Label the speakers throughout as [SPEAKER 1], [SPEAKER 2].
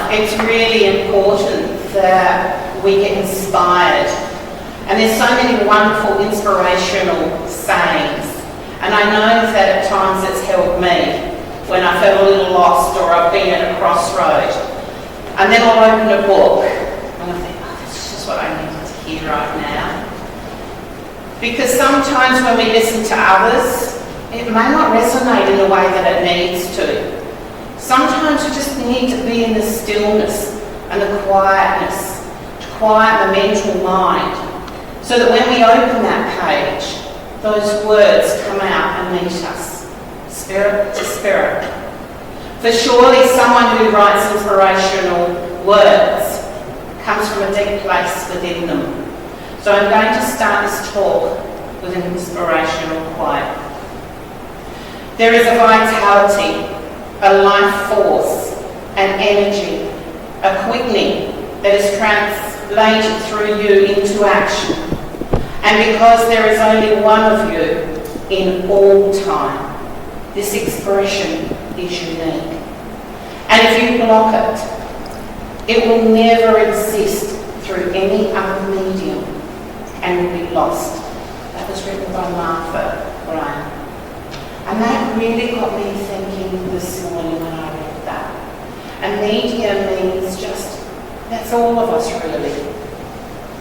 [SPEAKER 1] life, it's really important that we get inspired. And there's so many wonderful inspirational sayings. And I know that at times it's helped me when I felt a little lost or I've been at a crossroad. And then I'll open a book and I think, oh, that's just what I need to hear right now. Because sometimes when we listen to others, it may not resonate in the way that it needs to. Sometimes we just need to be in the stillness and the quietness, to quiet the mental mind, so that when we open that page, those words come out and meet us, spirit to spirit. For surely someone who writes inspirational words comes from a deep place within them. So I'm going to start this talk with an inspirational quote. There is a vitality, a life force, an energy, a quickening that is translated through you into action. And because there is only one of you in all time, this expression is unique. And if you block it, it will never exist through any other medium and will be lost. That was written by Martha Graham. And that really got me thinking this morning when I read that. And media means just, that's all of us really.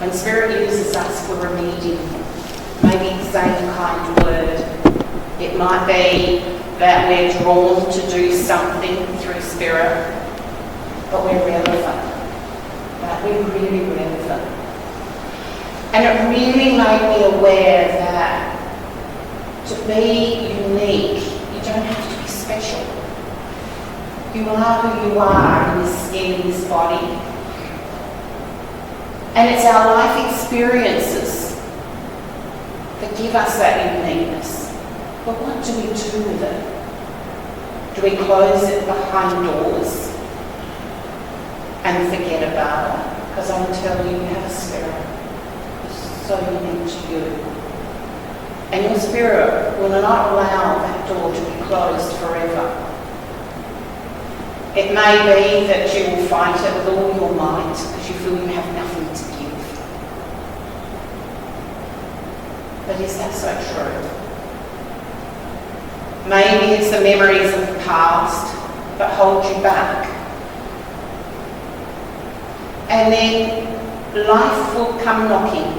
[SPEAKER 1] When Spirit uses us for a medium, maybe saying a kind word, it might be that we're drawn to do something through Spirit, but we're relevant. Right? We're really relevant. And it really made me aware that to be unique, you don't have to be special. You are who you are in this skin, in this body. And it's our life experiences that give us that uniqueness. But what do we do with it? Do we close it behind doors and forget about it? Because I will tell you, you have a spirit that's so unique to you. And your spirit will not allow that door to be closed forever. It may be that you will fight it with all your might because you feel you have nothing to give. But is that so true? Maybe it's the memories of the past that hold you back. And then life will come knocking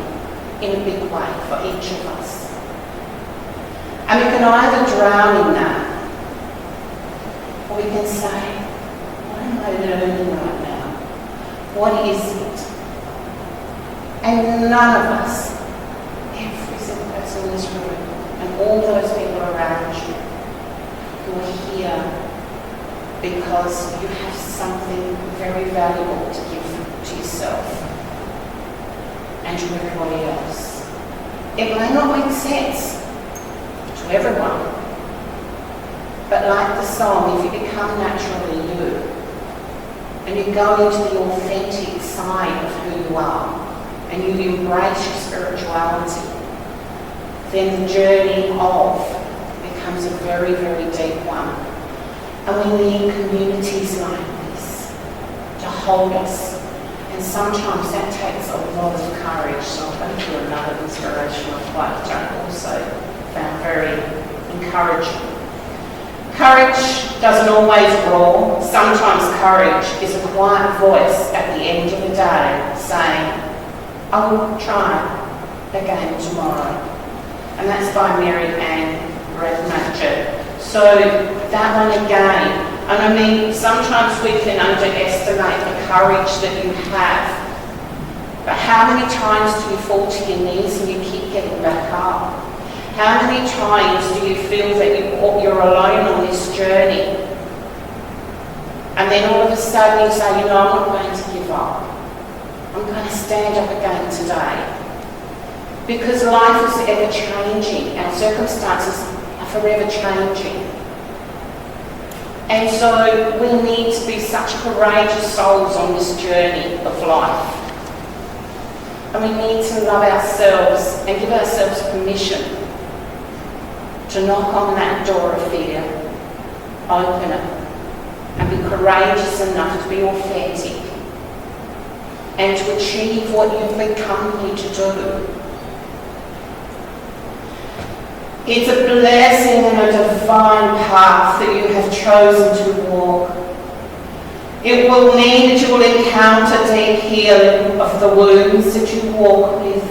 [SPEAKER 1] in a big way for each of us. And we can either drown in that, or we can say, what am I learning right now? What is it? And none of us, every single person in this room, and all those people around you, who are here because you have something very valuable to give to yourself and to everybody else. It may not make sense to everyone, but like the song, if you become naturally you and you go into the authentic side of who you are and you embrace your spirituality, then the journey of becomes a very, very deep one. And we need communities like this to hold us. And sometimes that takes a lot of courage. So I'm going to do another inspirational quote, which I also found very encouraging. Courage doesn't always roar. Sometimes courage is a quiet voice at the end of the day saying, I will try again tomorrow. And that's by Mary Ann Redmatcher. So that one again. And I mean, sometimes we can underestimate the courage that you have. But how many times do you fall to your knees and you keep getting back up? How many times do you feel that you're alone on this journey? And then all of a sudden you say, you know, I'm not going to give up. I'm going to stand up again today. Because life is ever changing. Our circumstances are forever changing. And so we need to be such courageous souls on this journey of life. And we need to love ourselves and give ourselves permission to knock on that door of fear, open it, and be courageous enough to be authentic and to achieve what you've become here to do. It's a blessing and a divine path that you have chosen to walk. It will mean that you will encounter deep healing of the wounds that you walk with.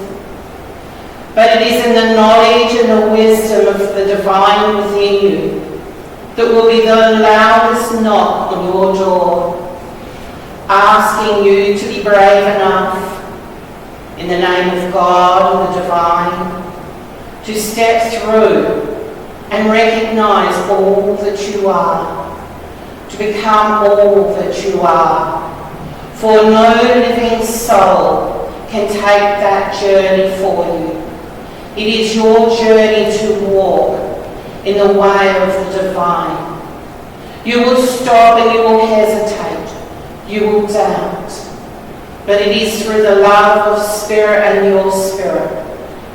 [SPEAKER 1] But it is in the knowledge and the wisdom of the divine within you that will be the loudest knock on your door, asking you to be brave enough, in the name of God and the divine, to step through and recognise all that you are, to become all that you are. For no living soul can take that journey for you. It is your journey to walk in the way of the divine. You will stop and you will hesitate. You will doubt. But it is through the love of Spirit and your Spirit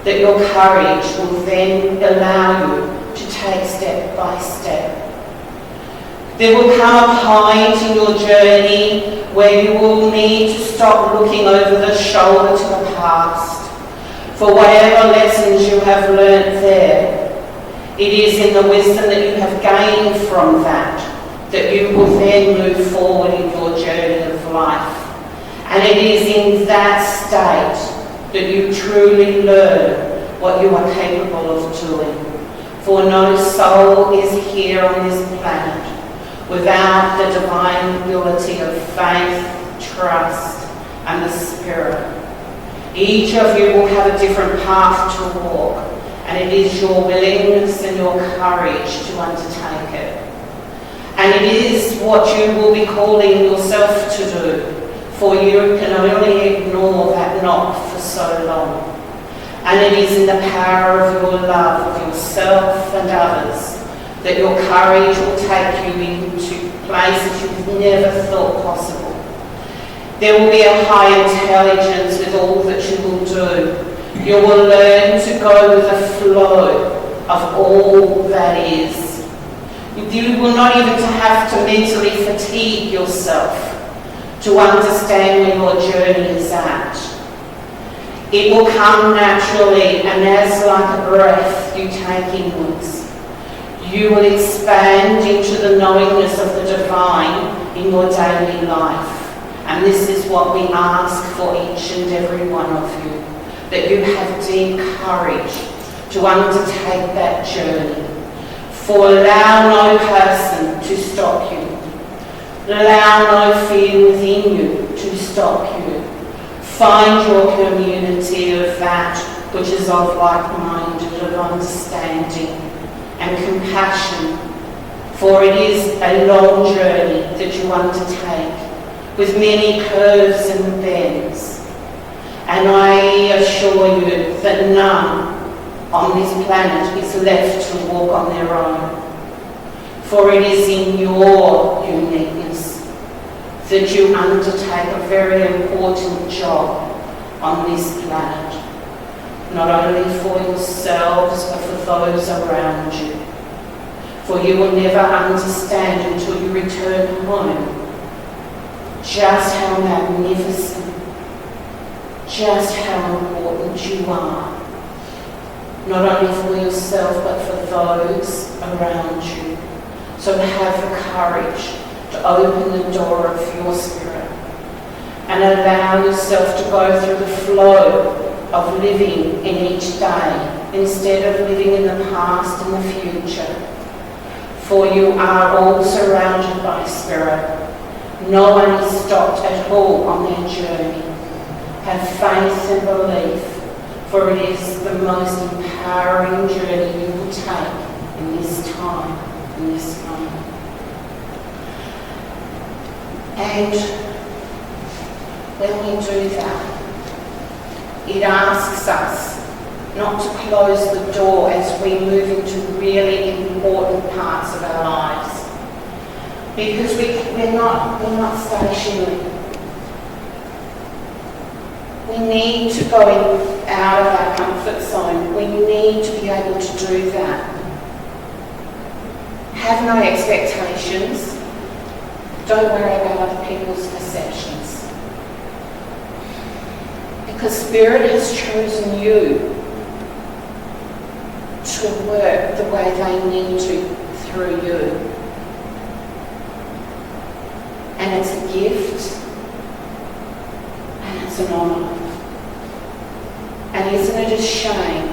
[SPEAKER 1] that your courage will then allow you to take step by step. There will come a point in your journey where you will need to stop looking over the shoulder to the past for whatever lessons you have learnt there. It is in the wisdom that you have gained from that you will then move forward in your journey of life. And it is in that state that you truly learn what you are capable of doing. For no soul is here on this planet without the divine ability of faith, trust, and the Spirit. Each of you will have a different path to walk, and it is your willingness and your courage to undertake it. And it is what you will be calling yourself to do, for you can only ignore that knock for so long. And it is in the power of your love of yourself and others that your courage will take you into places you've never thought possible. There will be a high intelligence with all that you will do. You will learn to go with the flow of all that is. You will not even have to mentally fatigue yourself to understand where your journey is at. It will come naturally, and as like a breath you take inwards, you will expand into the knowingness of the divine in your daily life. And this is what we ask for each and every one of you, that you have deep courage to undertake that journey. For allow no person to stop you. Allow no fear within you to stop you. Find your community of that which is of like-minded, of understanding and compassion. For it is a long journey that you undertake, with many curves and bends. And I assure you that none on this planet is left to walk on their own. For it is in your uniqueness that you undertake a very important job on this planet, not only for yourselves but for those around you. For you will never understand until you return home just how magnificent, just how important you are, not only for yourself but for those around you. So have the courage to open the door of your spirit and allow yourself to go through the flow of living in each day instead of living in the past and the future. For you are all surrounded by Spirit. No one is stopped at all on their journey. Have faith and belief, for it is the most empowering journey you will take in this time, in this moment. And when we do that, it asks us not to close the door as we move into really important parts of our lives. Because we're not stationary. We need to go out of our comfort zone. We need to be able to do that. Have no expectations. Don't worry about other people's perceptions. Because Spirit has chosen you to work the way they need to through you. And it's a gift, and it's an honour. And isn't it a shame?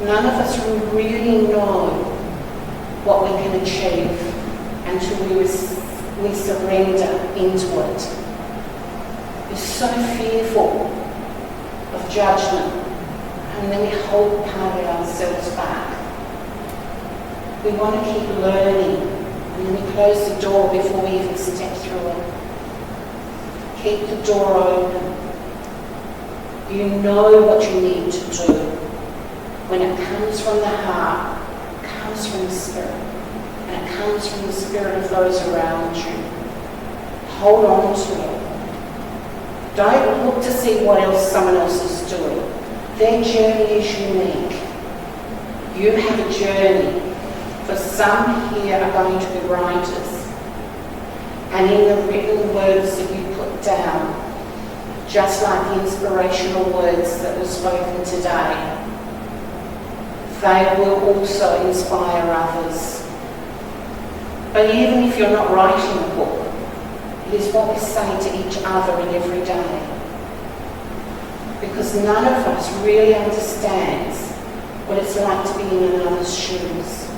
[SPEAKER 1] None of us will really know what we can achieve until we surrender into it. We're so fearful of judgment, and then we hold part of ourselves back. We want to keep learning, and then we close the door before we even step through it. Keep the door open. You know what you need to do. When it comes from the heart, it comes from the Spirit, and it comes from the spirit of those around you. Hold on to it. Don't look to see what else someone else is doing. Their journey is unique. You have a journey. For some here are going to be writers, and in the written words that you put down, just like the inspirational words that were spoken today, they will also inspire others. But even if you're not writing a book, it is what we say to each other in every day. Because none of us really understands what it's like to be in another's shoes.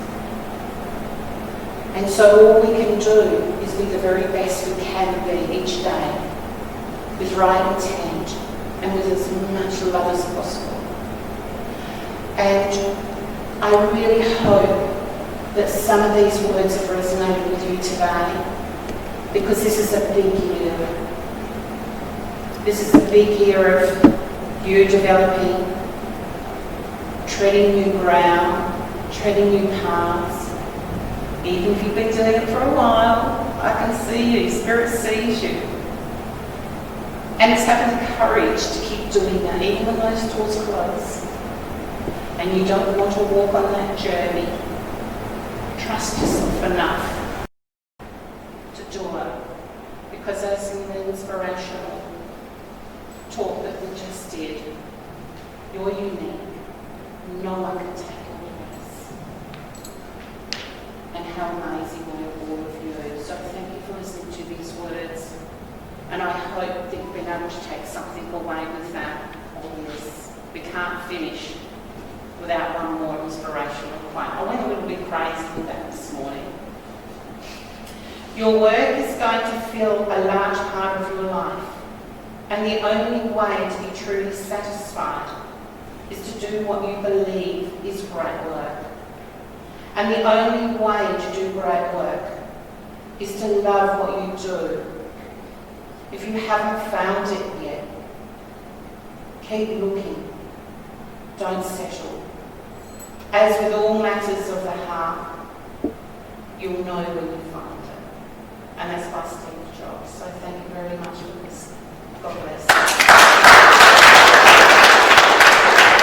[SPEAKER 1] And so all we can do is be the very best we can be each day, with right intent and with as much love as possible. And I really hope that some of these words have resonated with you today, because this is a big year. This is a big year of you developing, treading new ground, treading new paths. Even if you've been doing it for a while, I can see you, Spirit sees you. And it's having the courage to keep doing that, even when those doors are closed. And you don't want to walk on that journey. Trust yourself enough to do it. Because as in the inspirational talk that we just did, you're unique. No one can take all of this. And how amazing are all of you. So thank you for listening to these words. And I hope that you've been able to take something away with that. All this. We can't finish without one more inspirational quote. I went a little bit crazy with that this morning. Your work is going to fill a large part of your life, and the only way to be truly satisfied is to do what you believe is great work. And the only way to do great work is to love what you do. If you haven't found it yet, keep looking. Don't settle. As with all matters of the heart, you'll know when you find it. And that's by Steve Jobs. So thank you very much for this. God bless.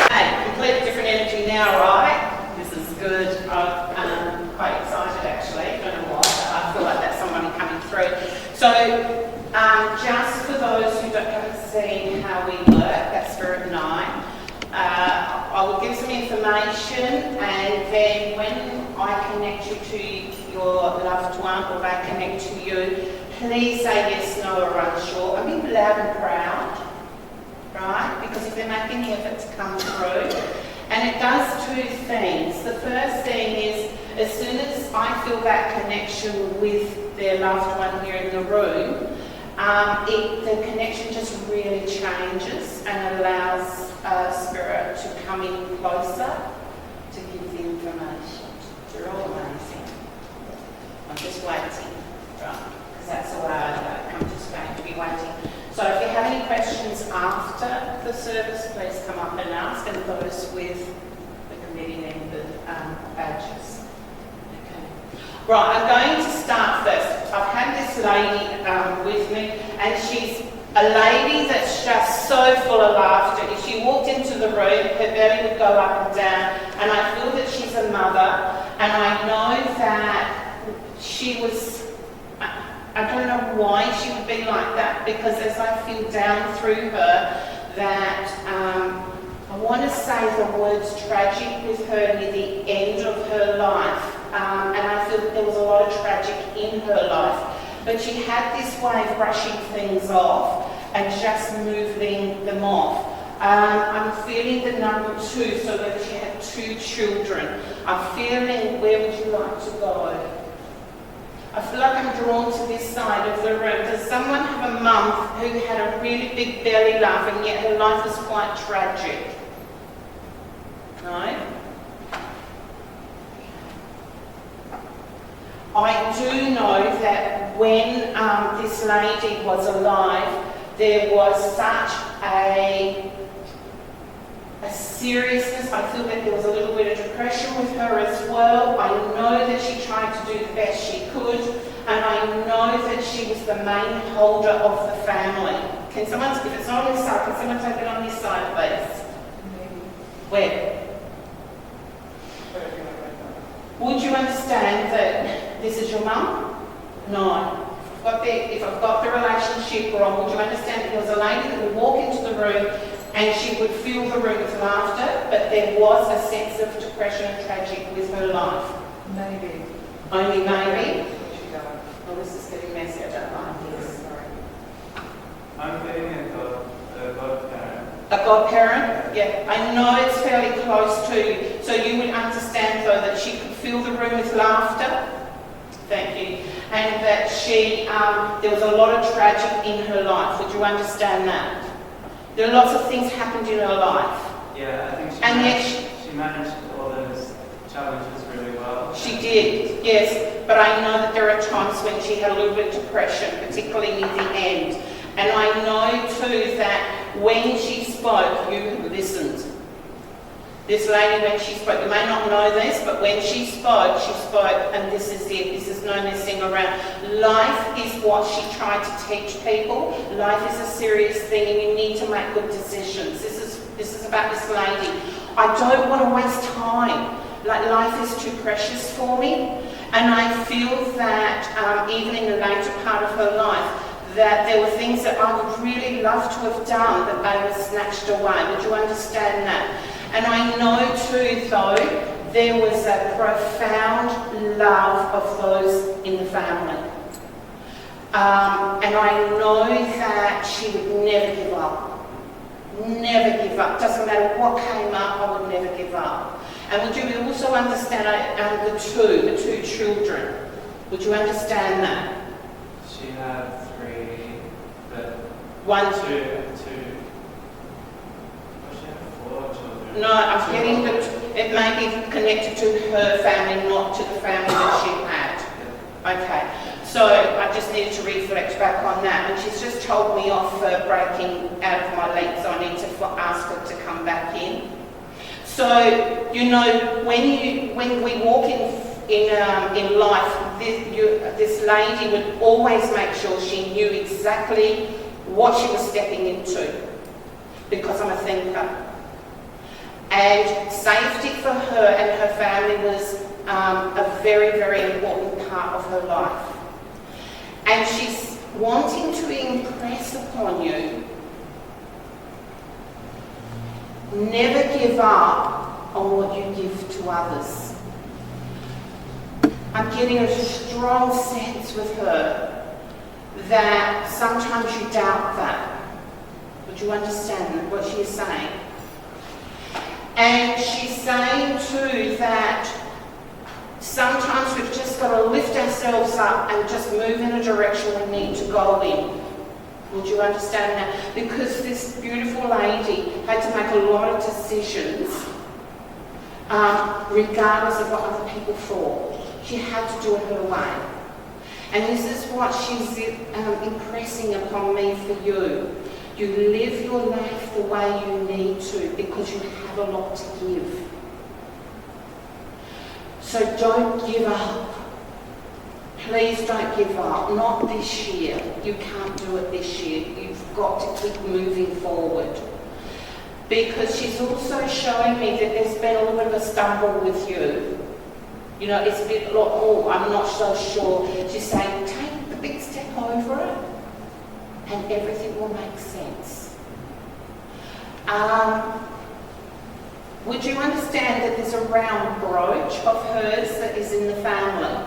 [SPEAKER 1] Hey, completely different energy now, right? This is good. I'm quite excited actually. I don't know why, but I feel like that's somebody coming through. So just for those who haven't seen how we work, that's Spirit 9. I will give some information, and then when I connect you to your loved one, or they connect to you, please say yes, no, or unsure. I mean loud and proud, right? Because if they're making the effort to come through, and it does two things. The first thing is, as soon as I feel that connection with their loved one here in the room, the connection just really changes and allows Spirit to come in closer to give the information. They're all amazing. I'm just waiting, right? Because that's the way I know. I'm just going to be waiting. So if you have any questions after the service, please come up and ask, and those with the committee member badges. Right, I'm going to start first. I've had this lady with me, and she's a lady that's just so full of laughter. If she walked into the room, her belly would go up and down, and I feel that she's a mother, and I know that she was I don't know why she would be like that, because as I feel down through her, that I want to say the words tragic with her near the end of her life, and I feel that there was a lot of tragic in her life, but she had this way of brushing things off and just moving them off. I'm feeling the number 2, so that she had 2 children. I'm feeling, where would you like to go? I feel like I'm drawn to this side of the room. Does someone have a mum who had a really big belly laugh and yet her life was quite tragic? No? I do know that when this lady was alive, there was such a seriousness. I feel that there was a little bit of depression with her as well. I know that she tried to do the best she could, and I know that she was the main holder of the family. Can someone, if it's not on this side, can someone take it on this side, please? Maybe. Where? Would you understand that this is your mum? No. If I've got the relationship wrong, would you understand that there was a lady that would walk into the room and she would fill the room with laughter, but there was a sense of depression and tragic with her life?
[SPEAKER 2] Maybe.
[SPEAKER 1] Only maybe?
[SPEAKER 2] She died.
[SPEAKER 1] Oh, this is getting messy, I don't like this.
[SPEAKER 2] Sorry.
[SPEAKER 3] I'm feeling a godparent.
[SPEAKER 1] A godparent? Yeah. I know it's fairly close to you. So you would understand, though, that she could fill the room with laughter? Thank you. And that there was a lot of tragic in her life. Would you understand that? There are lots of things happened in her life.
[SPEAKER 3] Yeah, I think she managed all those challenges really well.
[SPEAKER 1] She did, yes. But I know that there are times when she had a little bit of depression, particularly near the end. And I know too that when she spoke, you listened. This lady, when she spoke, you may not know this, but when she spoke, and this is it, this is no messing around. Life is what she tried to teach people. Life is a serious thing and you need to make good decisions. This is about this lady. I don't want to waste time. Like, life is too precious for me. And I feel that even in the later part of her life, that there were things that I would really love to have done, but they were snatched away. Would you understand that? And I know too, though, there was a profound love of those in the family. And I know that she would never give up. Never give up. Doesn't matter what came up, I would never give up. And would you also understand the two children? Would you understand that?
[SPEAKER 3] She had 3, but
[SPEAKER 1] One.
[SPEAKER 3] two.
[SPEAKER 1] No, I'm getting that it may be connected to her family, not to the family that she had. Okay, so I just needed to reflect back on that. And she's just told me off for breaking out of my length, so I need to ask her to come back in. So, you know, when we walk in life, this lady would always make sure she knew exactly what she was stepping into, because I'm a thinker. And safety for her and her family was a very, very important part of her life. And she's wanting to impress upon you, never give up on what you give to others. I'm getting a strong sense with her that sometimes you doubt that. Would you understand what she is saying? And she's saying too that sometimes we've just got to lift ourselves up and just move in a direction we need to go in. Would you understand that? Because this beautiful lady had to make a lot of decisions regardless of what other people thought. She had to do it her way. And this is what she's impressing upon me for you. You live your life the way you need to because you have a lot to give. So don't give up. Please don't give up. Not this year. You can't do it this year. You've got to keep moving forward. Because she's also showing me that there's been a little bit of a stumble with you. You know, it's a bit like, oh, I'm not so sure. She's saying, take the quick step over it, and everything will make sense. Would you understand that there's a round brooch of hers that is in the family?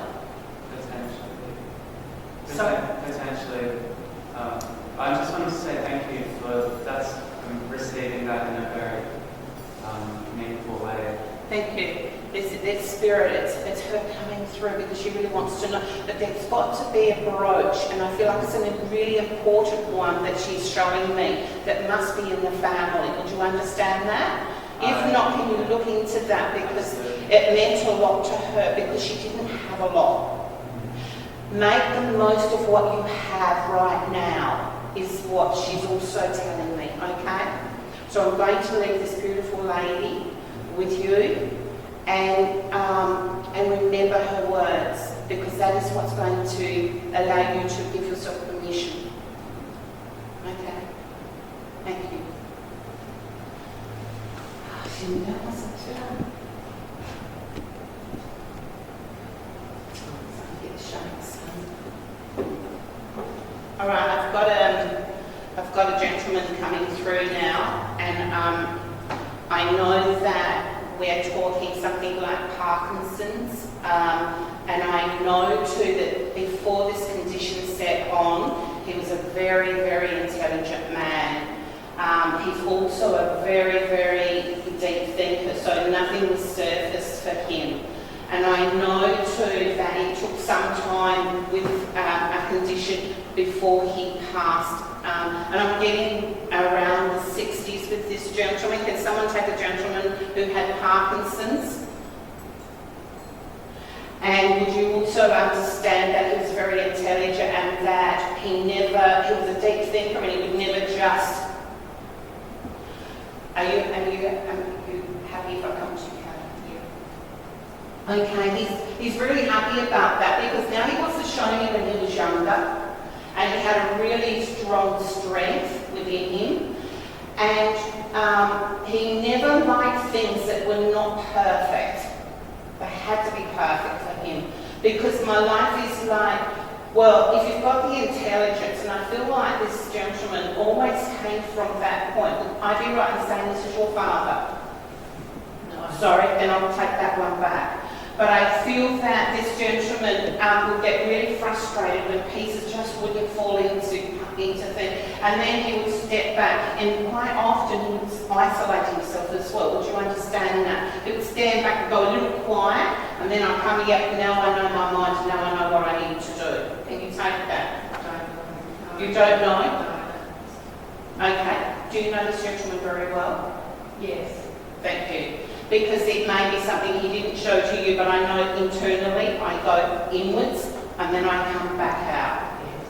[SPEAKER 3] Potentially. I just want to say thank you for receiving that in a very meaningful way.
[SPEAKER 1] Thank you. This spirit, it's her coming through because she really wants to know that there's got to be a brooch, and I feel like it's a really important one that she's showing me that must be in the family. Would you understand that? If not, can you look into that, because it meant a lot to her because she didn't have a lot. Make the most of what you have right now is what she's also telling me, okay? So I'm going to leave this beautiful lady with you and remember her words, because that is what's going to allow you to give yourself permission. Okay? Thank you. All right, I've got a gentleman coming through now, and I know that we're talking something like Parkinson's, and I know too that before this condition set on, he was a very, very intelligent man. He's also a very, very deep thinker, so nothing was surfaced for him. And I know too that it took some time with a condition before he passed. And I'm getting around the 60s with this gentleman. Can someone take a gentleman who had Parkinson's? And would you also understand that he was very intelligent and that he was a deep thinker and he would never just... Are you happy if I come to you? Okay, he's really happy about that because now he wants to show me when he was younger and he had a really strong strength within him, and he never liked things that were not perfect. They had to be perfect for him, because my life is like, well, if you've got the intelligence, and I feel like this gentleman always came from that point. Would I be right in saying this is your father? No. Sorry, then I'll take that one back. But I feel that this gentleman would get really frustrated when pieces just wouldn't fall into things. And then he would step back, and quite often he would isolate himself as well. Would you understand that? He would stand back and go a little quiet, and then I'll come here, now I know my mind, now I know what I need to do. Can you take that? You don't know? Okay. Do you know this gentleman very well? Yes. Thank you. Because it may be something he didn't show to you, but I know internally I go inwards and then I come back out. Yes.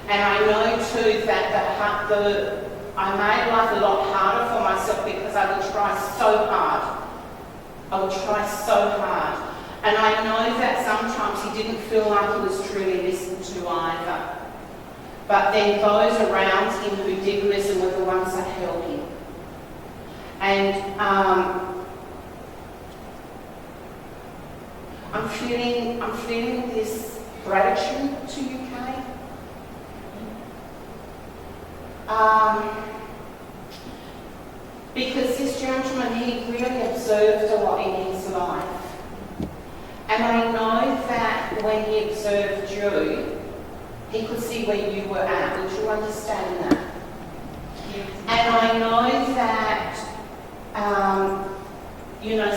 [SPEAKER 1] And I know too that I made life a lot harder for myself because I would try so hard. I would try so hard. And I know that sometimes he didn't feel like he was truly listened to either. But then those around him who did listen were the ones that held him. And I'm feeling this gratitude to you, Kate. Because this gentleman, he really observed a lot in his life. And I know that when he observed you, he could see where you were at. Would you understand that? Yes. And I know that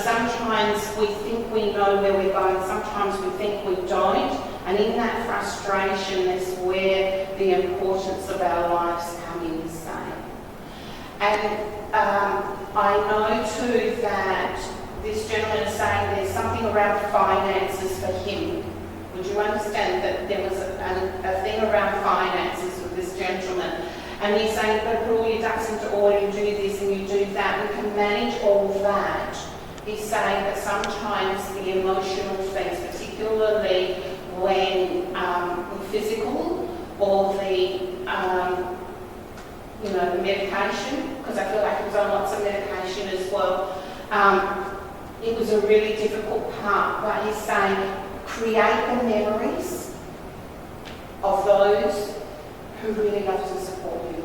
[SPEAKER 1] sometimes we think we know where we're going, sometimes we think we don't, and in that frustration is where the importance of our lives come in, say. And I know too that this gentleman is saying there's something around finances for him. Would you understand that there was a thing around finances with this gentleman? And he's saying, you've got to put all your ducks into order, you do this and you do that, we can manage all that. He's saying that sometimes the emotional things, particularly when physical or the medication, because I feel like he was on lots of medication as well, it was a really difficult part. But he's saying, create the memories of those who really love to support you.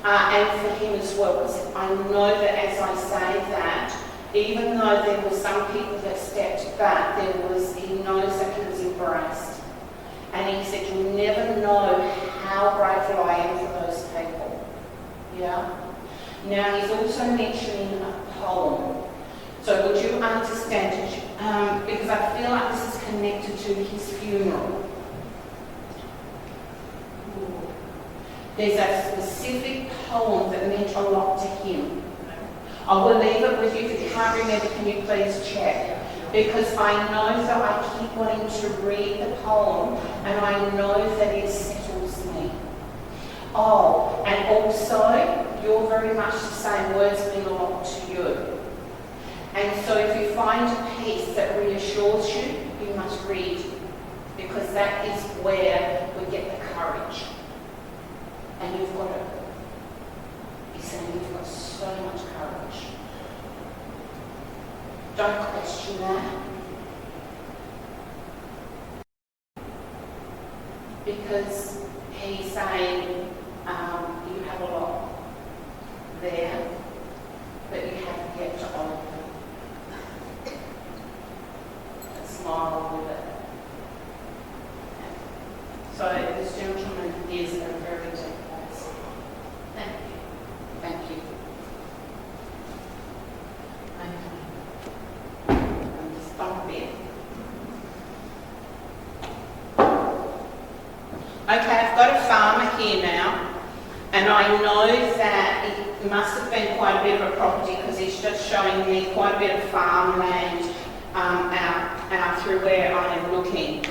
[SPEAKER 1] And for him as well, because I know that as I say that, even though there were some people that stepped back, he knows that he was embraced. And he said, you'll never know how grateful I am for those people. Yeah? Now, he's also mentioning a poem. So would you understand, because I feel like this is connected to his funeral. There's a specific poem that meant a lot to him. I will leave it with you. If you can't remember, can you please check? Because I know that I keep wanting to read the poem, and I know that it settles me. Oh, and also, you're very much the same. Words mean a lot to you. And so if you find a piece that reassures you, you must read, because that is where we get the courage. And you've got it. He's saying you've got so much courage. Don't question that. Because he's saying you have a lot there, but you have yet to open. And smile with it. So this gentleman is a very deep place. Thank you. Thank you. Okay. I'm just stop a bit. Okay, I've got a farmer here now, and I know that it must have been quite a bit of a property because he's just showing me quite a bit of farmland out through where I am looking.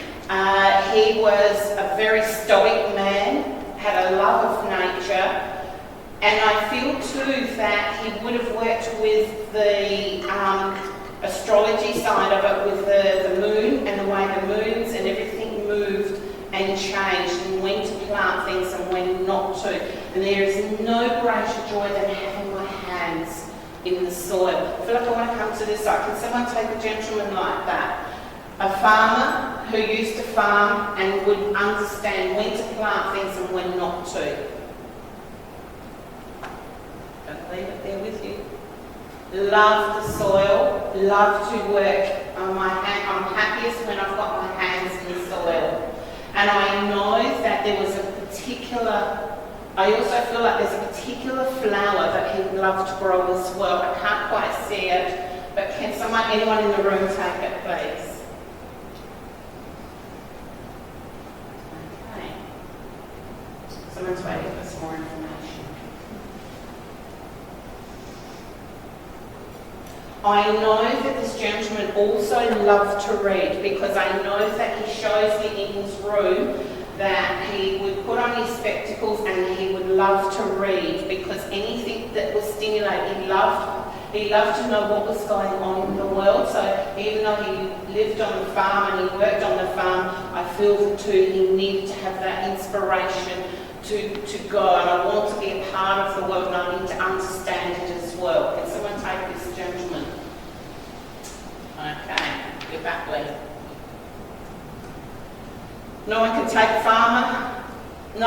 [SPEAKER 1] He was a very stoic man, had a love of nature, and I feel too that he would have worked with the astrology side of it, with the moon and the way the moons and everything moved and changed, and when to plant things and when not to. And there is no greater joy than having my hands in the soil. I feel like I want to come to this side. Can someone take a gentleman like that? A farmer who used to farm and would understand when to plant things and when not to. Don't leave it there with you. Love the soil, love to work on my hand. I'm happiest when I've got my hands in the soil. And I know that there was a particular, I also feel like there's a particular flower that he loved to grow as well. I can't quite see it, but can anyone in the room take it, please? Okay. Someone's waiting for some more information. I know that this gentleman also loved to read, because I know that he shows me in his room that he would put on his spectacles and he would love to read, because anything that was stimulating, he loved to know what was going on in the world. So even though he lived on the farm and he worked on the farm, I feel that too he needed to have that inspiration to go, and I want to be a part of the world and I need to understand it as well. Can someone take this gentleman? Okay, you're back, Lee. No one can take a farmer? No.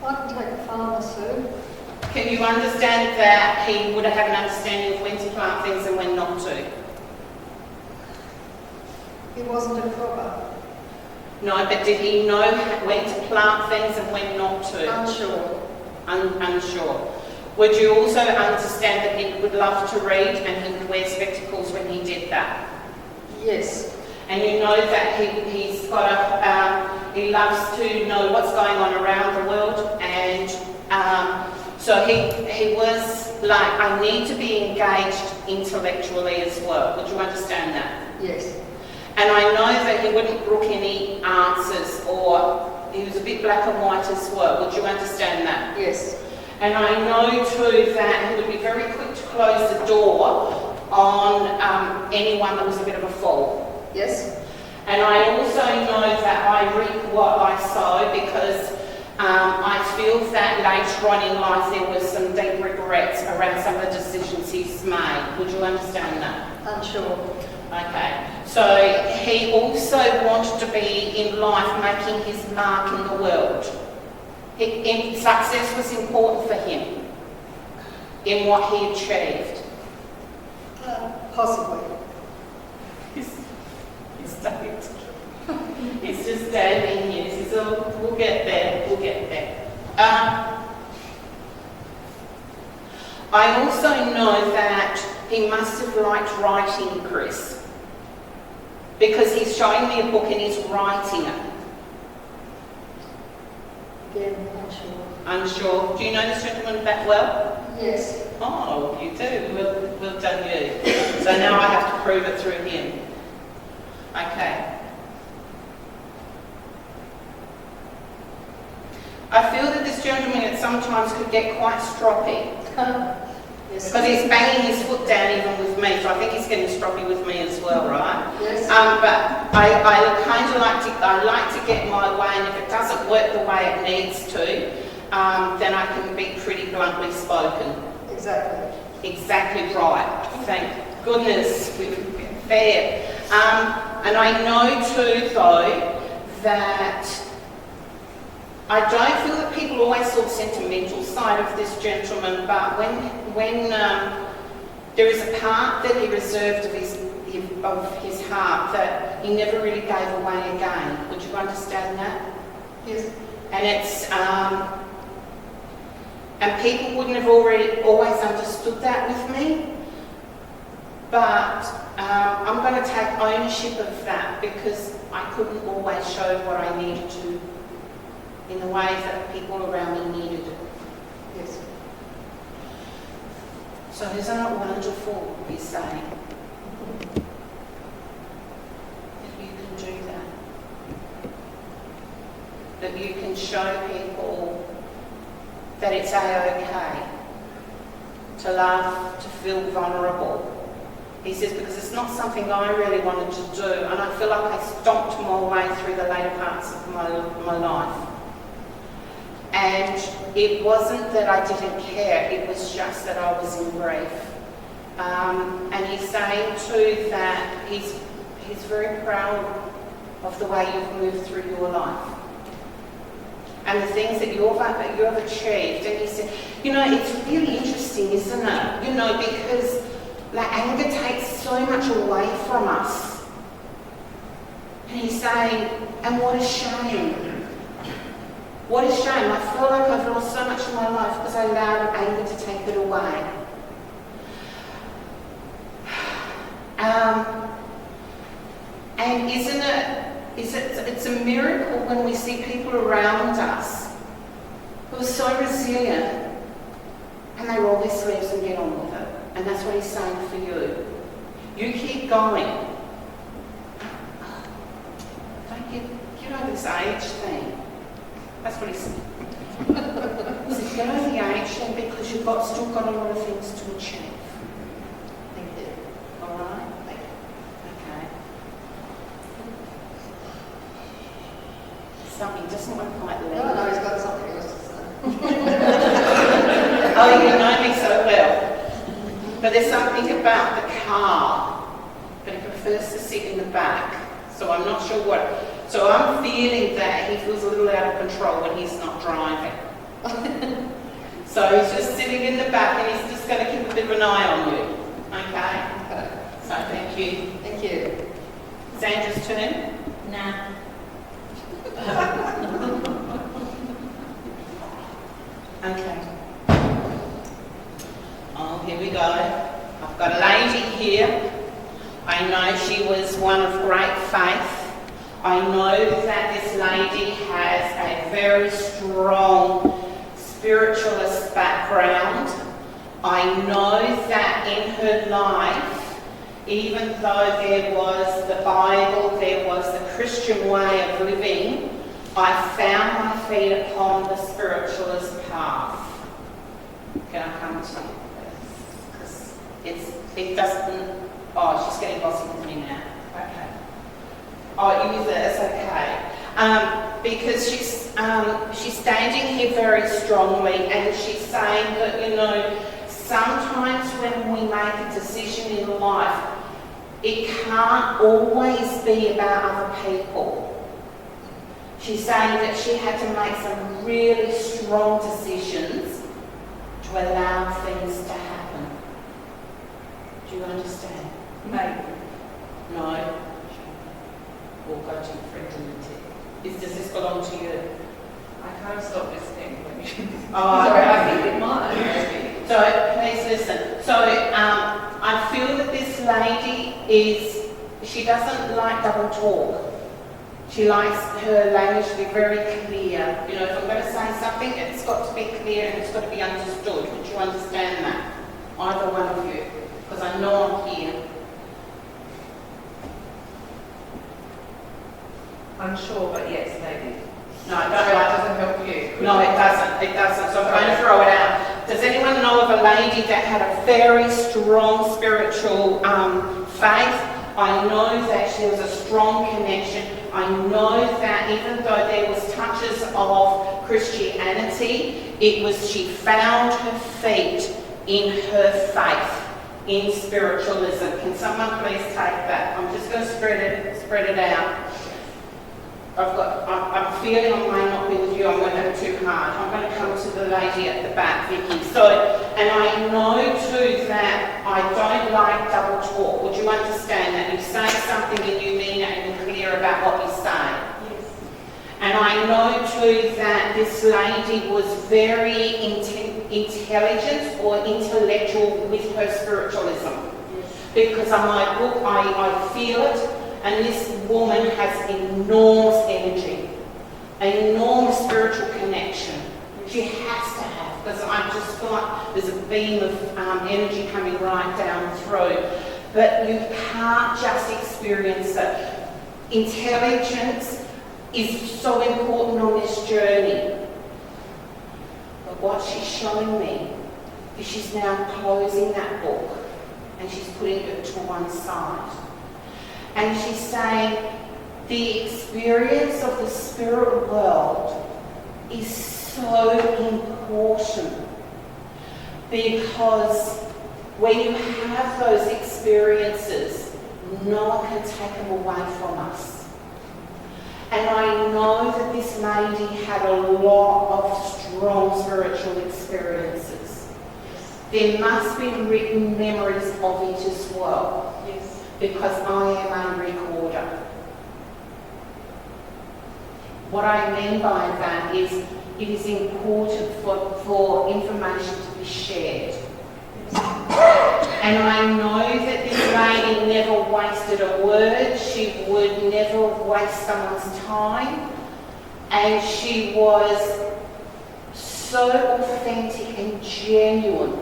[SPEAKER 2] I can take a farmer, Sue.
[SPEAKER 1] Can you understand that he would have an understanding of when to plant things and when not to?
[SPEAKER 2] He wasn't a cropper.
[SPEAKER 1] No, but did he know when to plant things and when not to?
[SPEAKER 2] Unsure.
[SPEAKER 1] Unsure. Would you also understand that he would love to read and he would wear spectacles when he did that?
[SPEAKER 2] Yes.
[SPEAKER 1] And you know that he's got he loves to know what's going on around the world, and so he was like, I need to be engaged intellectually as well. Would you understand that?
[SPEAKER 2] Yes.
[SPEAKER 1] And I know that he wouldn't brook any answers, or he was a bit black and white as well. Would you understand that?
[SPEAKER 2] Yes.
[SPEAKER 1] And I know too that he would be very quick to close the door on anyone that was a bit of a fool.
[SPEAKER 2] Yes.
[SPEAKER 1] And I also know that I reap what I sow, because I feel that later on in life there was some deep regrets around some of the decisions he's made. Would you understand that?
[SPEAKER 2] Unsure.
[SPEAKER 1] Okay. So he also wanted to be in life making his mark in the world. Success was important for him in what he achieved.
[SPEAKER 2] Possibly.
[SPEAKER 1] He's just standing here. He says, oh, we'll get there, we'll get there. I also know that he must have liked writing, Chris, because he's showing me a book and he's writing it.
[SPEAKER 2] Again, unsure.
[SPEAKER 1] Unsure. Do you know this gentleman that well?
[SPEAKER 2] Yes.
[SPEAKER 1] Oh, you do. Well done you. So now I have to prove it through him. Okay. I feel that this gentleman at sometimes could get quite stroppy.
[SPEAKER 2] Yes.
[SPEAKER 1] Because he's banging his foot down even with me, so I think he's getting stroppy with me as well, right?
[SPEAKER 2] Yes.
[SPEAKER 1] But I kind of like to get my way, and if it doesn't work the way it needs to, then I can be pretty bluntly spoken.
[SPEAKER 2] Exactly.
[SPEAKER 1] Exactly right. Thank goodness we've been fair. And I know too, though, that I don't feel that people always saw the sentimental side of this gentleman, but when there is a part that he reserved of his heart that he never really gave away again. Would you understand that?
[SPEAKER 2] Yes.
[SPEAKER 1] And it's and people wouldn't have always understood that with me, but I'm going to take ownership of that because I couldn't always show what I needed to in the ways that people around me needed it.
[SPEAKER 2] Yes.
[SPEAKER 1] So isn't it wonderful, he's saying, that you can do that? That you can show people that it's a-okay to laugh, to feel vulnerable. He says, because it's not something I really wanted to do, and I feel like I stomped my way through the later parts of my life. And it wasn't that I didn't care, it was just that I was in grief. And he's saying too that he's very proud of the way you've moved through your life and the things that you have achieved. And he said, it's really interesting, isn't it? Because anger takes so much away from us. And he's saying, and what a shame. What a shame. I feel like I've lost so much in my life because I allowed anger to take it away. And it's a miracle when we see people around us who are so resilient and they roll their sleeves and get on with it. And that's what he's saying for you. You keep going. Don't get over this age thing. That's what he said. He said, get over the age thing because you've still got a lot of things to achieve.
[SPEAKER 2] Thank you.
[SPEAKER 1] All right? Okay. Something doesn't want to quite leave.
[SPEAKER 2] No, he's got something else to say.
[SPEAKER 1] Oh, you know me so well. But there's something about the car, but he prefers to sit in the back. So I'm not sure what. So I'm feeling that he feels a little out of control when he's not driving. So he's just sitting in the back and he's just going to keep a bit of an eye on you. Okay? So thank you.
[SPEAKER 2] Thank you.
[SPEAKER 1] Sandra's turn?
[SPEAKER 4] Nah.
[SPEAKER 1] Okay. Oh, here we go. I've got a lady here. I know she was one of great faith. I know that this lady has a very strong spiritualist background. I know that in her life, even though there was the Bible, there was the Christian way of living, I found my feet upon the spiritualist path. Can I come to you? Because it doesn't. Oh, she's getting bossy with me now. Okay. Oh, use it, it's okay. Because she's standing here very strongly, and she's saying that, you know, sometimes when we make a decision in life, it can't always be about other people. She's saying that she had to make some really strong decisions to allow things to happen. Do you understand?
[SPEAKER 2] Maybe.
[SPEAKER 1] No? We'll go to your friend in the tip. Does this belong to you?
[SPEAKER 2] I can't stop listening when you...
[SPEAKER 1] Oh,
[SPEAKER 2] Sorry,
[SPEAKER 1] okay.
[SPEAKER 2] I think it might, maybe.
[SPEAKER 1] So please listen. So I feel that this lady she doesn't like double talk. She likes her language to be very clear. You know, if I'm going to say something, it's got to be clear and it's got to be understood. Would you understand that? Either one of you. Because I know I'm here.
[SPEAKER 2] Unsure, but yes, maybe.
[SPEAKER 1] No, I don't
[SPEAKER 2] That
[SPEAKER 1] like
[SPEAKER 2] doesn't help you.
[SPEAKER 1] No, it doesn't. It doesn't. So I'm going to throw it out. Does anyone know of a lady that had a very strong spiritual faith? I know that she was a strong connection. I know that even though there was touches of Christianity, she found her feet in her faith, in spiritualism. Can someone please take that? I'm just going to spread it out. I'm feeling I may not be with you, I'm going to have too hard. I'm going to come to the lady at the back, Vicky. And I know too that I don't like double talk. Would you understand that? You say something and you mean it and you're clear about what you say.
[SPEAKER 2] Yes.
[SPEAKER 1] And I know too that this lady was very intelligent or intellectual with her spiritualism.
[SPEAKER 2] Yes.
[SPEAKER 1] Because I feel it. And this woman has enormous energy, an enormous spiritual connection. She has to have, because I just feel like there's a beam of energy coming right down through. But you can't just experience it. Intelligence is so important on this journey. But what she's showing me is she's now closing that book and she's putting it to one side. And she's saying the experience of the spirit world is so important because when you have those experiences, no one can take them away from us. And I know that this lady had a lot of strong spiritual experiences. There must be written memories of it as well.
[SPEAKER 2] Yes.
[SPEAKER 1] Because I am a recorder. What I mean by that is it is important for information to be shared. And I know that this lady never wasted a word, she would never waste someone's time, and she was so authentic and genuine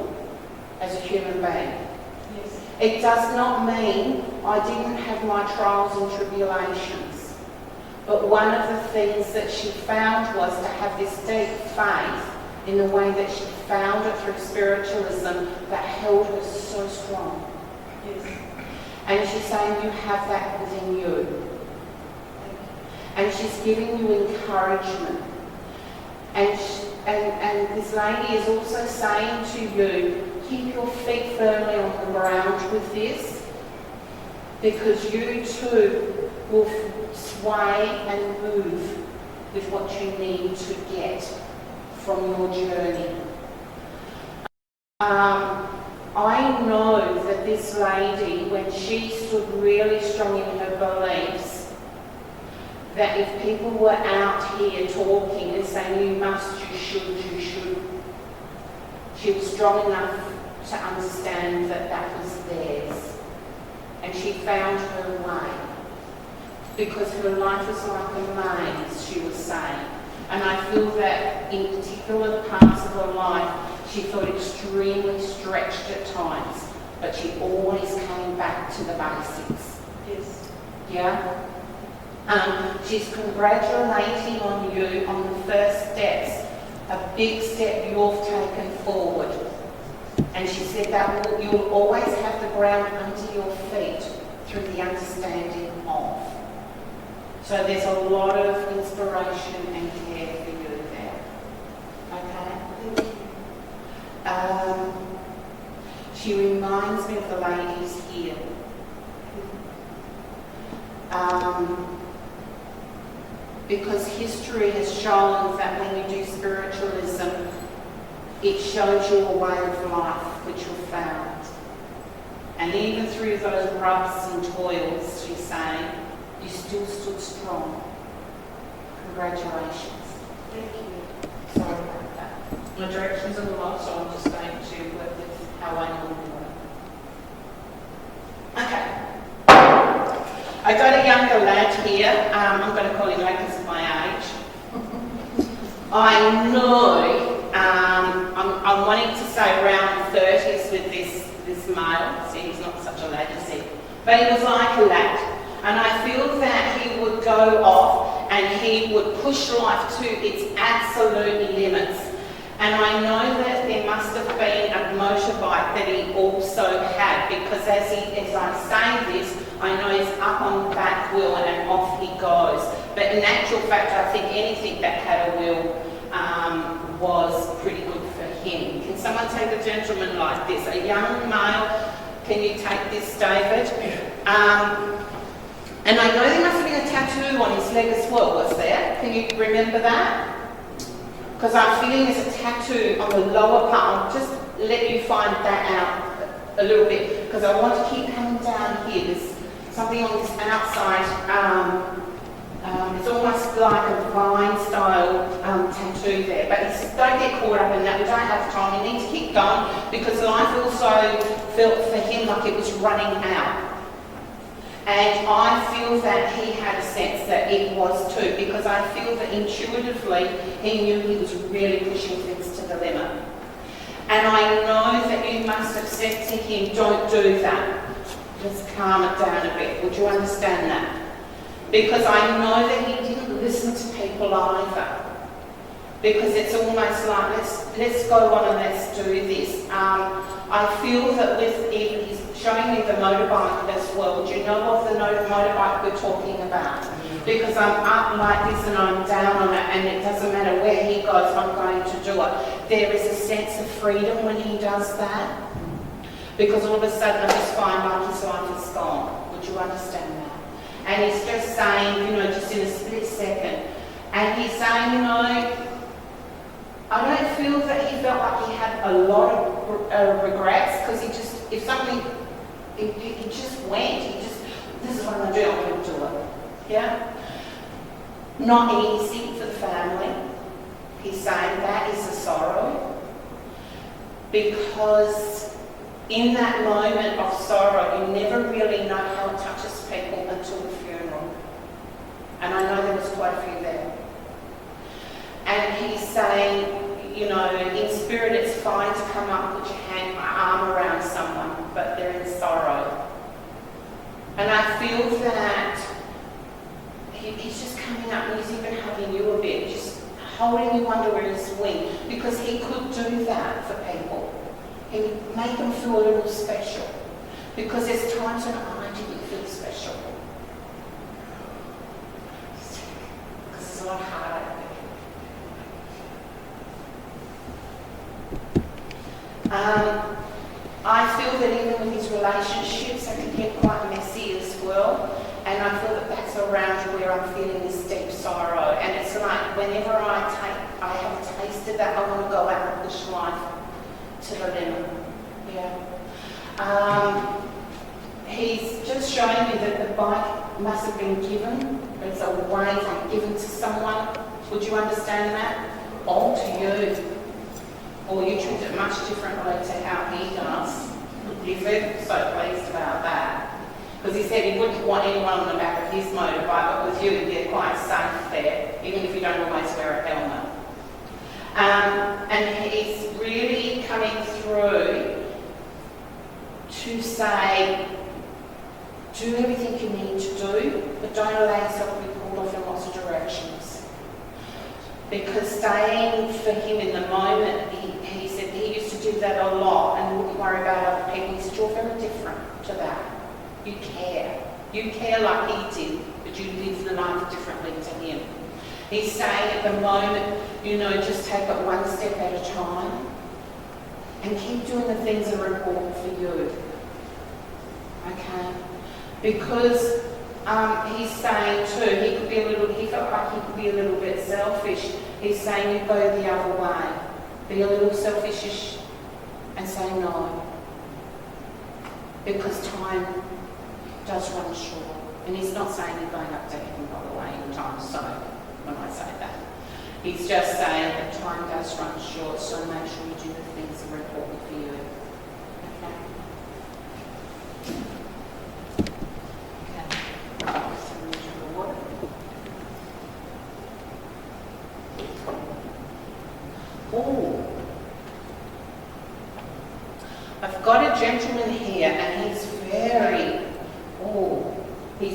[SPEAKER 1] as a human being. It does not mean I didn't have my trials and tribulations. But one of the things that she found was to have this deep faith in the way that she found it through spiritualism that held her so strong.
[SPEAKER 2] Yes.
[SPEAKER 1] And she's saying you have that within you. And she's giving you encouragement. And this lady is also saying to you, keep your feet firmly on the ground with this, because you too will sway and move with what you need to get from your journey. I know that this lady, when she stood really strong in her beliefs, that if people were out here talking and saying you must, you should, she was strong enough to understand that that was theirs. And she found her way. Because her life was like a maze, she was saying. And I feel that in particular parts of her life, she felt extremely stretched at times. But she always came back to the basics.
[SPEAKER 2] Yes.
[SPEAKER 1] Yeah? She's congratulating on you on the first steps. A big step you've taken forward. And she said that you'll always have the ground under your feet through the understanding of. So there's a lot of inspiration and care for you there. Okay? She reminds me of the ladies here. Because history has shown that when you do spiritualism, it shows you a way of life which you've found. And even through those rubs and toils, she's saying, you still stood strong. Congratulations.
[SPEAKER 2] Thank you.
[SPEAKER 1] Sorry about that. My directions are a lot, so I'm just going to work with how I normally work. Okay. I got a younger lad here. I'm going to call him lad because of my age. I know I'm wanting to say around 30s with this male. See, he's not such a lad, is he? But he was like a lad. And I feel that he would go off and he would push life to its absolute limits. And I know that there must have been a motorbike that he also had, because as I say this, I know he's up on the back wheel and off he goes. But in actual fact, I think anything that had a wheel was pretty good for him. Can someone take a gentleman like this? A young male, can you take this, David? And I know there must have been a tattoo on his leg as well, was there? Can you remember that? Because I'm feeling there's a tattoo on the lower part. I'll just let you find that out a little bit, because I want to keep coming down here. There's something on this outside. It's almost like a vine-style tattoo there. But don't get caught up in that. We don't have time. We need to keep going, because life also felt for him like it was running out. And I feel that he had a sense that it was too, because I feel that intuitively he knew he was really pushing things to the limit. And I know that you must have said to him, don't do that. Let's calm it down a bit. Would you understand that? Because I know that he didn't listen to people either. Because it's almost like, let's go on and let's do this. I feel that with even he's showing me the motorbike as well. Do you know of the motorbike we're talking about? Because I'm up like this and I'm down on it, and it doesn't matter where he goes, I'm going to do it. There is a sense of freedom when he does that. Because all of a sudden I just find like his life is gone. Would you understand that? And he's just saying, just in a split second. And he's saying, I don't feel that he felt like he had a lot of regrets, because he just went. This is what I'm going to do, I'm going to do it. Yeah? Not easy for the family. He's saying that is a sorrow. Because in that moment of sorrow, you never really know how it touches people until the funeral. And I know there was quite a few there. And he's saying, in spirit it's fine to come up, put your arm around someone, but they're in sorrow. And I feel that he's just coming up and he's even hugging you a bit, just holding you under his wing, because he could do that for people. He would make them feel a little special, because there's times when I didn't feel special. Because it's a lot harder. I feel that even with his relationships, they can get quite messy as well. And I feel that that's around where I'm feeling this deep sorrow. And it's like whenever I have tasted that, I want to go out and push life to the limit. Yeah. He's just showing me that the bike must have been given. It's a way given to someone. Would you understand that? All to you. Or you treat it much differently to how he does. He said so pleased about that. Because he said he wouldn't want anyone on the back of his motorbike, but with you he'd be quite safe there, even if you don't always wear a helmet. And he's really coming through to say, do everything you need to do, but don't allow yourself to be pulled off in lots of directions. Because staying for him in the moment, he said he used to do that a lot and wouldn't worry about other people. He said, you're very different to that. You care. You care like he did. but you live the life differently to him. He's saying at the moment, just take it one step at a time and keep doing the things that are important for you. Okay? Because he's saying too, he felt like he could be a little bit selfish. He's saying you go the other way. Be a little selfish and say no. Because time does run short. And he's not saying you're going up to heaven, by the way, anytime soon, when I say that. He's just saying that time does run short, so make sure you do the things that are important for you. Okay? Okay. Some of the water. Oh. I've got a gentleman here and he's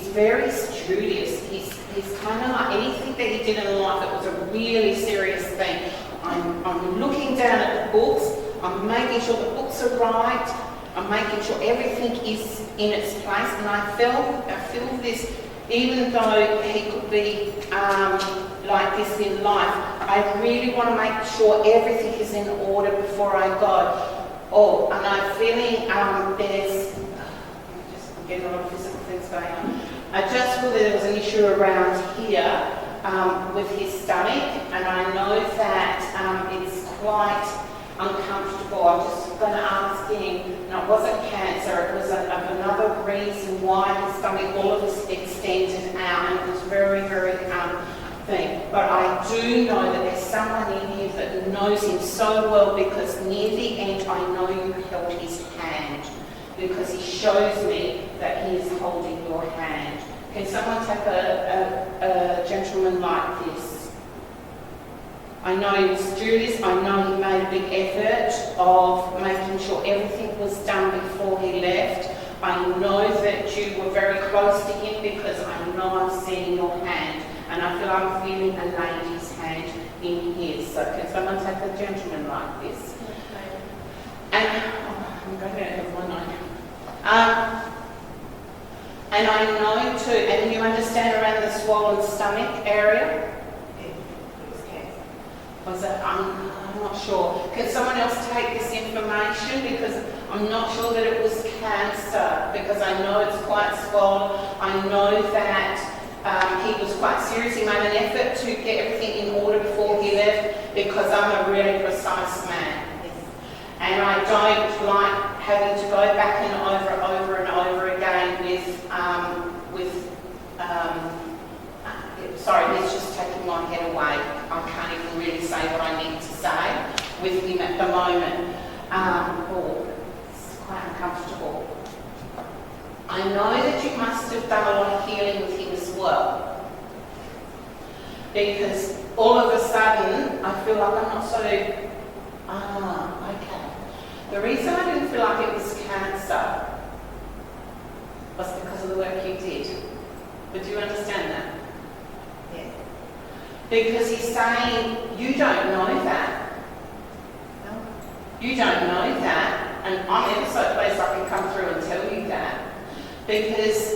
[SPEAKER 1] very studious. He's kind of like anything that he did in life, it was a really serious thing. I'm looking down at the books, I'm making sure the books are right, I'm making sure everything is in its place, and I feel this, even though he could be like this in life, I really want to make sure everything is in order before I go. Oh, and I'm feeling there's getting a lot of physical things going on. I just feel that there was an issue around here with his stomach, and I know that it's quite uncomfortable. I'm just going to ask him, and it wasn't cancer, it was of another reason why his stomach all of this extended out, and it was very, very thing. But I do know that there's someone in here that knows him so well, because near the end I know you held his hand, because he shows me that he is holding your hand. Can someone take a gentleman like this? I know he was studious, I know he made a big effort of making sure everything was done before he left. I know that you were very close to him, because I know I've seen your hand, and I feel I'm feeling a lady's hand in his. So can someone take a gentleman like this? And I'm going to have one eye. And I know too, and you understand around the swollen stomach area? Was it? I'm not sure. Can someone else take this information? Because I'm not sure that it was cancer, because I know it's quite swollen. I know that he was quite serious. He made an effort to get everything in order before he left, because I'm a really precise man. And I don't like having to go back and over and over again sorry, he's just taking my head away. I can't even really say what I need to say with him at the moment. It's quite uncomfortable. I know that you must have done a lot of healing with him as well, because all of a sudden I feel like I'm not so, okay. The reason I didn't feel like it was cancer was because of the work you did. But do you understand that? Yeah. Because he's saying, you don't know that. No. You don't know that. And I'm ever so pleased I can come through and tell you that. Because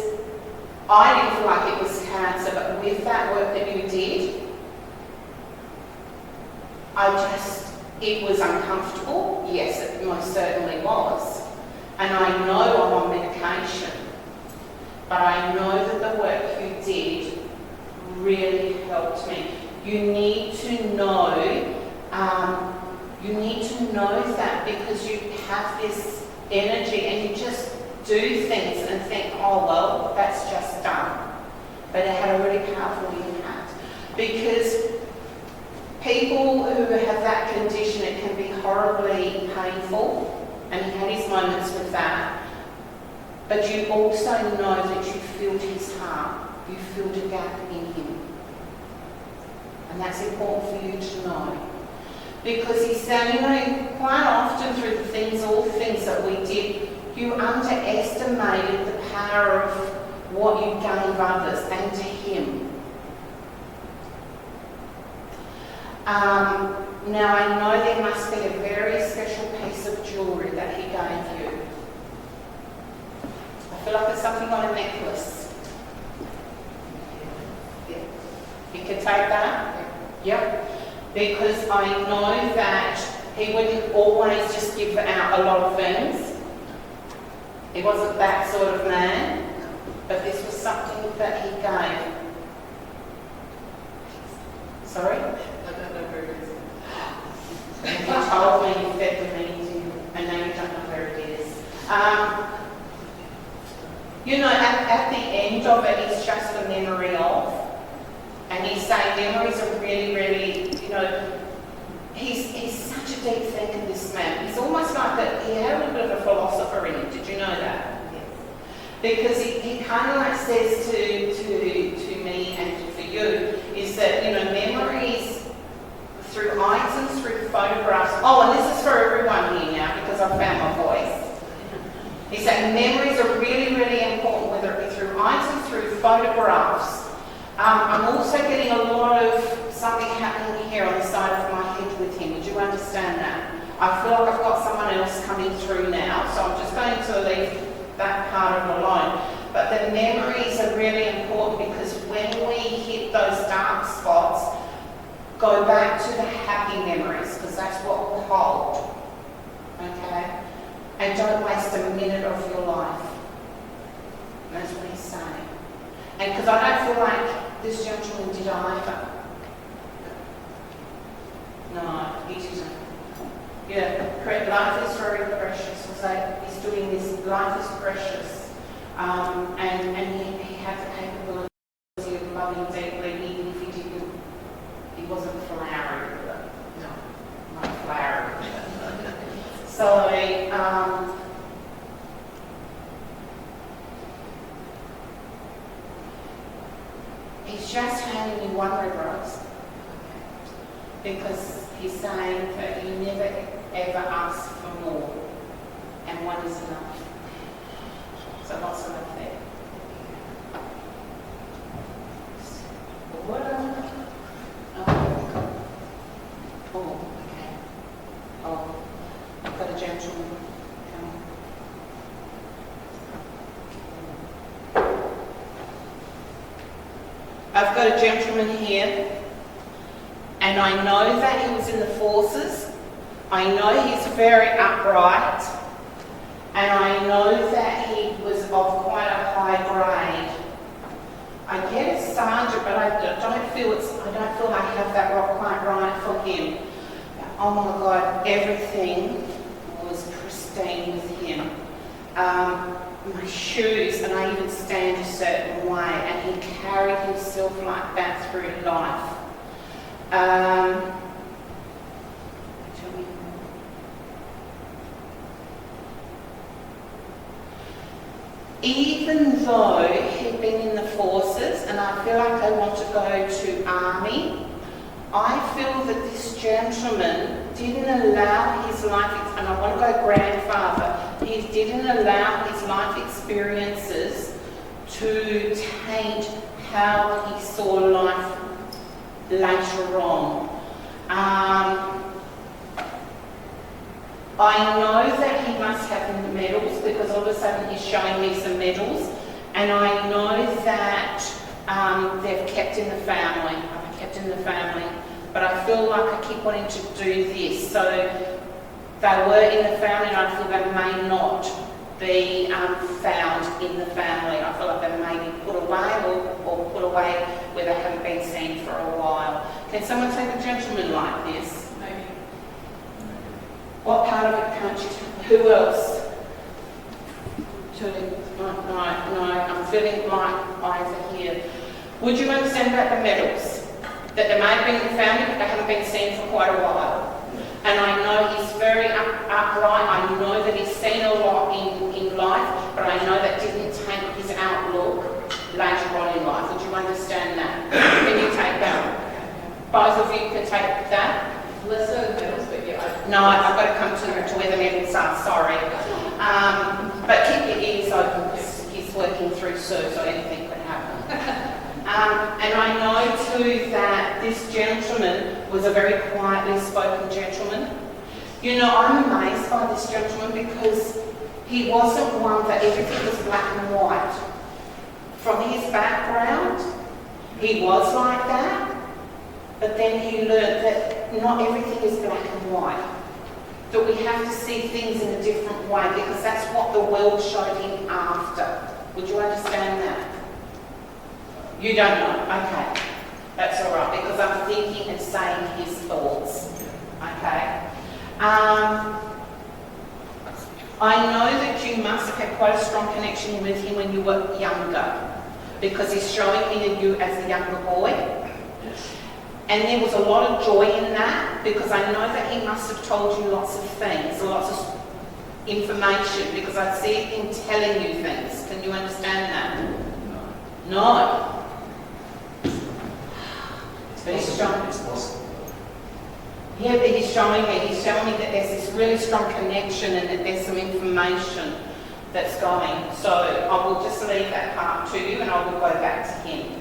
[SPEAKER 1] I didn't feel like it was cancer, but with that work that you did, it was uncomfortable. Yes, it most certainly was. And I know I'm on medication, but I know that the work you did really helped me. You need to know that, because you have this energy and you just do things and think, oh well, that's just done. But it had a really powerful impact, because people who have that condition, it can be horribly painful, and he had his moments with that. But you also know that you filled his heart, you filled a gap in him. And that's important for you to know. Because he said, quite often through all the things that we did, you underestimated the power of what you gave others and to him. Now I know there must be a very special piece of jewellery that he gave you. I feel like it's something on a necklace. You can take that? Yep. Because I know that he wouldn't always just give out a lot of things. He wasn't that sort of man, but this was something that he gave. Sorry?
[SPEAKER 2] I don't know where it is.
[SPEAKER 1] He told me, he said to me, and now you don't know where it is. You know, at the end of it, it's just a memory of. And he's saying memories are really, really, you know, he's such a deep thinker, this man. He's almost like that, he had a little bit of a philosopher in him. Did you know that?
[SPEAKER 2] Yes.
[SPEAKER 1] Because he kind of like says to me and for you, is that, you know, memories through items, through photographs. Oh, and this is for everyone here now because I've found my voice. He's saying memories are really, really important, whether it be through items, through photographs. I'm also getting a lot of something happening here on the side of my head with him. Would you understand that? I feel like I've got someone else coming through now, so I'm just going to leave that part of it alone. But the memories are really important because when we hit those dark spots, go back to the happy memories because that's what will hold. Okay? And don't waste a minute of your life. And that's what he's saying. And because I don't feel like this gentleman did either. No, he didn't. Yeah, life is very precious. It's like he's doing this, life is precious. And he had the capability of loving deeply, even if he wasn't flowery with it. No, not flowery with it. So, he's just handing me one red rose because he's saying that you never ever ask for more and one is enough. So lots of love there. Oh, okay. Oh, I've got a gentleman coming. I've got a gentleman here, and I know that he was in the forces. I know he's very upright, and I know that he was of quite a high grade. I get a sergeant, but I don't feel I have that quite right for him. Oh my God, everything was pristine with him. My shoes, and I even stand a certain way, and he carried himself like that through life. Even though he'd been in the forces, and I feel like I want to go to army, I feel that this gentleman didn't allow his life, and I want to go grandfather, he didn't allow his life experiences to taint how he saw life later on. I know that he must have medals because all of a sudden he's showing me some medals, and I know that they've kept in the family. I've kept in the family, but I feel like I keep wanting to do this. So they were in the family, and I feel they may not be found in the family. I feel like they may be put away or put away where they haven't been seen for a while. Can someone take a gentleman like this?
[SPEAKER 2] Maybe.
[SPEAKER 1] What part of it can't you tell? Who else? No, I'm feeling like over here. Would you understand about the medals? That they may have been in the family, but they haven't been seen for quite a while. And I know he's very upright. I know that he's seen a lot in life, but I know that didn't take his outlook later on in life. Would you understand that? Can you take that? Both of you can take that?
[SPEAKER 2] Less so the medals, but yeah.
[SPEAKER 1] No, I've got to come to where the medals are, sorry. But keep your ears open because he's working through so anything could happen. And I know too that this gentleman was a very quietly spoken gentleman. You know, I'm amazed by this gentleman because he wasn't one that everything was black and white. From his background, he was like that. But then he learned that not everything is black and white. That we have to see things in a different way because that's what the world showed him after. Would you understand that? You don't know? Okay. That's all right because I'm thinking and saying his thoughts. Okay. I know that you must have had quite a strong connection with him when you were younger because he's showing me you as a younger boy. And there was a lot of joy in that because I know that he must have told you lots of things, lots of information because I see him telling you things. Can you understand that? No.
[SPEAKER 4] It's possible.
[SPEAKER 1] Yeah, but he's showing me that there's this really strong connection and that there's some information that's going. So I will just leave that part to you and I will go back to him.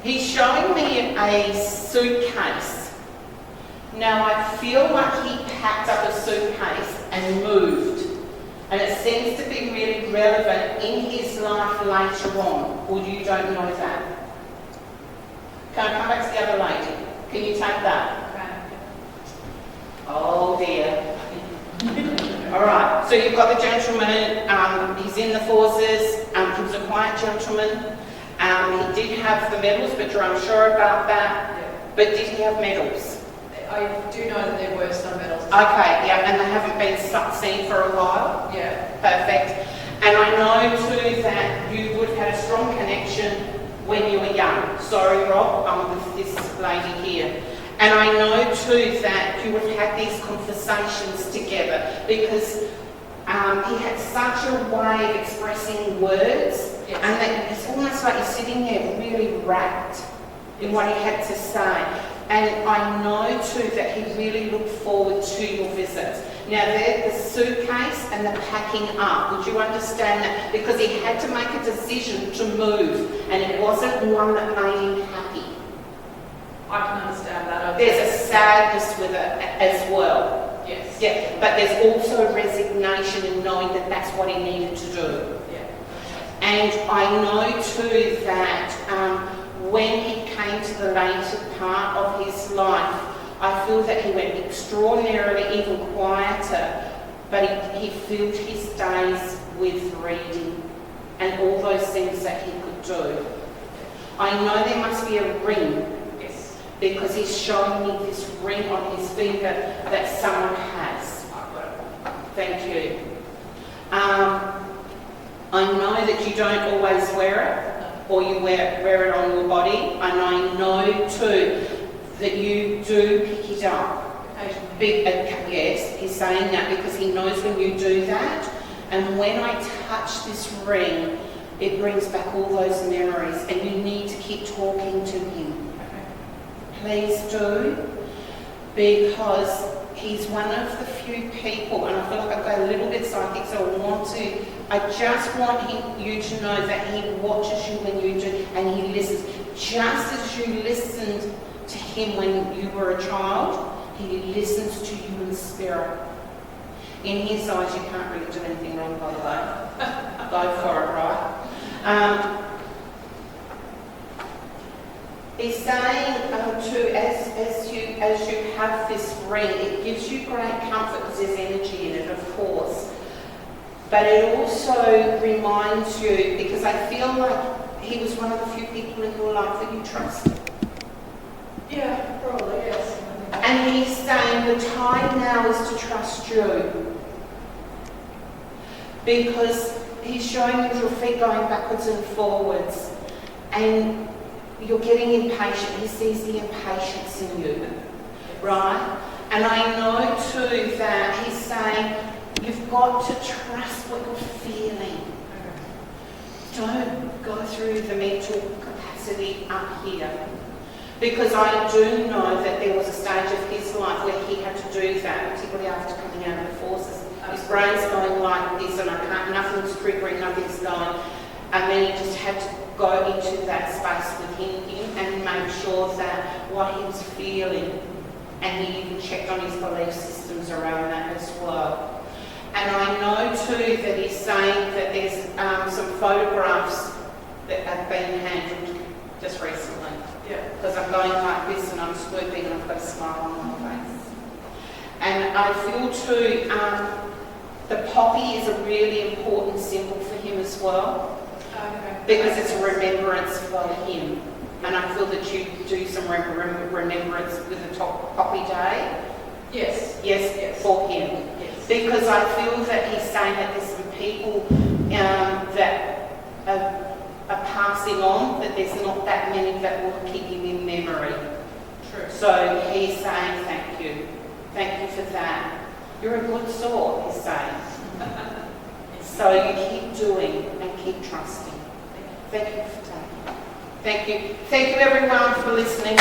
[SPEAKER 1] He's showing me a suitcase. Now I feel like he packed up a suitcase and moved. And it seems to be really relevant in his life later on. Or you don't know that? Can I come back to the other lady? Can you take that?
[SPEAKER 2] Okay.
[SPEAKER 1] Oh dear. All right, so you've got the gentleman, he's in the forces, he was a quiet gentleman. He did have the medals, but you're unsure about that.
[SPEAKER 2] Yeah.
[SPEAKER 1] But did he have medals?
[SPEAKER 2] I do know that there were some medals.
[SPEAKER 1] Okay, yeah, and they haven't been seen for a while?
[SPEAKER 2] Yeah.
[SPEAKER 1] Perfect. And I know too that you would have had a strong connection when you were young. Sorry, Rob, I'm with this lady here. And I know too that you would have had these conversations together because he had such a way of expressing words.
[SPEAKER 2] Yes.
[SPEAKER 1] And that it's almost like you're sitting there really wrapped in what he had to say. And I know too that he really looked forward to your visit. Now the suitcase and the packing up, would you understand that? Because he had to make a decision to move and it wasn't one that made him happy.
[SPEAKER 2] I can understand that.
[SPEAKER 1] There's a sadness with it as well.
[SPEAKER 2] Yes.
[SPEAKER 1] Yeah, but there's also resignation in knowing that that's what he needed to do.
[SPEAKER 2] Yeah.
[SPEAKER 1] And I know too that when he came to the later part of his life, I feel that he went extraordinarily even quieter, but he filled his days with reading and all those things that he could do. I know there must be a ring,
[SPEAKER 2] Yes.
[SPEAKER 1] because he's showing me this ring on his finger that someone has. Thank you. I know that you don't always wear it, or you wear it on your body, and I know too that you do pick it up.
[SPEAKER 2] Occasionally.
[SPEAKER 1] Yes, he's saying that because he knows when you do that, and when I touch this ring, it brings back all those memories, and you need to keep talking to him. Please do, because he's one of the few people, and I feel like I've got a little bit psychic, so I just want you to know that he watches you when you do, and he listens. Just as you listened to him when you were a child, he listens to you in spirit. In his eyes, you can't really do anything wrong, by the way. Go for it, right? He's saying too, as you have this ring, it gives you great comfort because there's energy in it, of course. But it also reminds you, because I feel like he was one of the few people in your life that you trusted.
[SPEAKER 2] Yeah, probably, yes.
[SPEAKER 1] And he's saying the time now is to trust you. Because he's showing you your feet going backwards and forwards. And you're getting impatient. He sees the impatience in you. Right? And I know too that he's saying you've got to trust what you're feeling. Don't go through the mental capacity up here. Because I do know that there was a stage of his life where he had to do that, particularly after coming out of the forces. His brain's going like this and nothing's triggering, nothing's going. And then he just had to go into that space within him and make sure that what he was feeling, and he even checked on his belief systems around that as well. And I know too that he's saying that there's some photographs that have been handled just recently.
[SPEAKER 2] Yeah.
[SPEAKER 1] Because I'm going like this and I'm swooping and I've got a smile on my face. And I feel too, the poppy is a really important symbol for him as well,
[SPEAKER 2] Okay.
[SPEAKER 1] because it's a remembrance for him. And I feel that you do some remembrance with the poppy day.
[SPEAKER 2] Yes.
[SPEAKER 1] Yes, for him.
[SPEAKER 2] Yes.
[SPEAKER 1] Because I feel that he's saying that there's some people that are passing on, that there's not that many that will keep him in memory.
[SPEAKER 2] True.
[SPEAKER 1] So he's saying thank you. Thank you for that. You're a good soul, he's saying. So you keep doing and keep trusting. Thank you for taking. Thank you. Thank you everyone for listening.